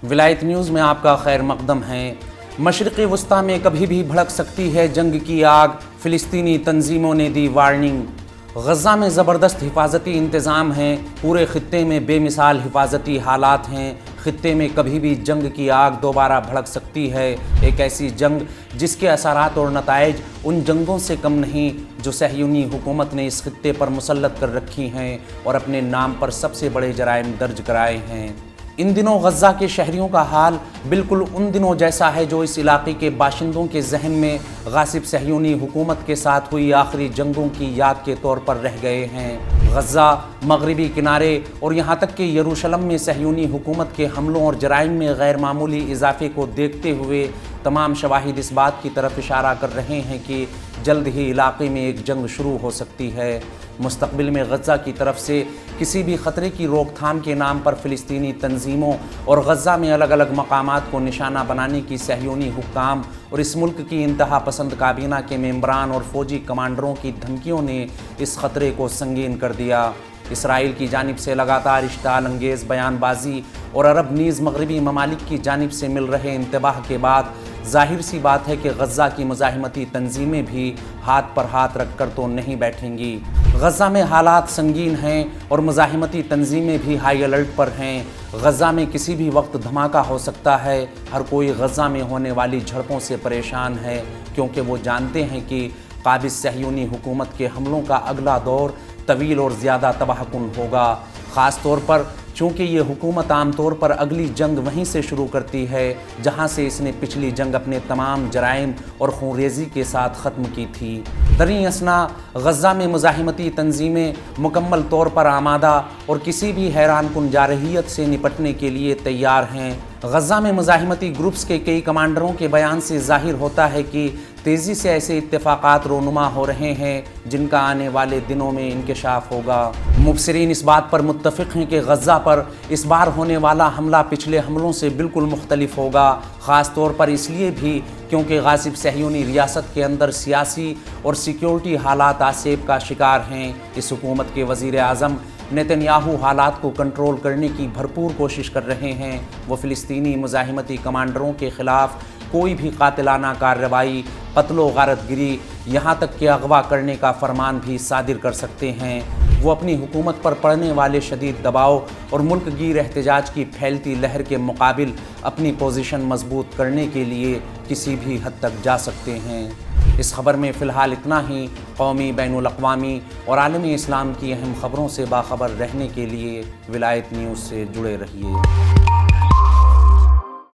ولایت نیوز میں آپ کا خیر مقدم ہے۔ مشرقی وسطی میں کبھی بھی بھڑک سکتی ہے جنگ کی آگ، فلسطینی تنظیموں نے دی وارننگ۔ غزہ میں زبردست حفاظتی انتظام ہیں، پورے خطے میں بے مثال حفاظتی حالات ہیں۔ خطے میں کبھی بھی جنگ کی آگ دوبارہ بھڑک سکتی ہے، ایک ایسی جنگ جس کے اثرات اور نتائج ان جنگوں سے کم نہیں جو صہیونی حکومت نے اس خطے پر مسلط کر رکھی ہیں اور اپنے نام پر سب سے بڑے جرائم درج کرائے ہیں۔ ان دنوں غزہ کے شہریوں کا حال بالکل ان دنوں جیسا ہے جو اس علاقے کے باشندوں کے ذہن میں غاصب صہیونی حکومت کے ساتھ ہوئی آخری جنگوں کی یاد کے طور پر رہ گئے ہیں۔ غزہ، مغربی کنارے اور یہاں تک کہ یروشلم میں صہیونی حکومت کے حملوں اور جرائم میں غیر معمولی اضافے کو دیکھتے ہوئے تمام شواہد اس بات کی طرف اشارہ کر رہے ہیں کہ جلد ہی علاقے میں ایک جنگ شروع ہو سکتی ہے۔ مستقبل میں غزہ کی طرف سے کسی بھی خطرے کی روک تھام کے نام پر فلسطینی تنظیموں اور غزہ میں الگ الگ مقامات کو نشانہ بنانے کی صہیونی حکام اور اس ملک کی انتہا پسند کابینہ کے ممبران اور فوجی کمانڈروں کی دھمکیوں نے اس خطرے کو سنگین کر دیا۔ اسرائیل کی جانب سے لگاتار اشتعال انگیز بیان بازی اور عرب نیز مغربی ممالک کی جانب سے مل رہے انتباہ کے بعد ظاہر سی بات ہے کہ غزہ کی مزاحمتی تنظیمیں بھی ہاتھ پر ہاتھ رکھ کر تو نہیں بیٹھیں گی۔ غزہ میں حالات سنگین ہیں اور مزاحمتی تنظیمیں بھی ہائی الرٹ پر ہیں۔ غزہ میں کسی بھی وقت دھماکہ ہو سکتا ہے۔ ہر کوئی غزہ میں ہونے والی جھڑپوں سے پریشان ہے کیونکہ وہ جانتے ہیں کہ قابض صہیونی حکومت کے حملوں کا اگلا دور طویل اور زیادہ تباہ کن ہوگا، خاص طور پر چونکہ یہ حکومت عام طور پر اگلی جنگ وہیں سے شروع کرتی ہے جہاں سے اس نے پچھلی جنگ اپنے تمام جرائم اور خونریزی کے ساتھ ختم کی تھی۔ دریں اثنا غزہ میں مزاحمتی تنظیمیں مکمل طور پر آمادہ اور کسی بھی حیران کن جارحیت سے نپٹنے کے لیے تیار ہیں۔ غزہ میں مزاحمتی گروپس کے کئی کمانڈروں کے بیان سے ظاہر ہوتا ہے کہ تیزی سے ایسے اتفاقات رونما ہو رہے ہیں جن کا آنے والے دنوں میں انکشاف ہوگا۔ مبصرین اس بات پر متفق ہیں کہ غزہ پر اس بار ہونے والا حملہ پچھلے حملوں سے بالکل مختلف ہوگا، خاص طور پر اس لیے بھی کیونکہ غاصب صہیونی ریاست کے اندر سیاسی اور سیکیورٹی حالات آسیب کا شکار ہیں۔ اس حکومت کے وزیر اعظم نیتن یاہو حالات کو کنٹرول کرنے کی بھرپور کوشش کر رہے ہیں۔ وہ فلسطینی مزاحمتی کمانڈروں کے خلاف کوئی بھی قاتلانہ کارروائی، قتل و غارت گری، یہاں تک کہ اغوا کرنے کا فرمان بھی صادر کر سکتے ہیں۔ وہ اپنی حکومت پر پڑنے والے شدید دباؤ اور ملک گیر احتجاج کی پھیلتی لہر کے مقابل اپنی پوزیشن مضبوط کرنے کے لیے کسی بھی حد تک جا سکتے ہیں۔ اس خبر میں فی الحال اتنا ہی۔ قومی، بین الاقوامی اور عالمی اسلام کی اہم خبروں سے باخبر رہنے کے لیے ولایت نیوز سے جڑے رہیے۔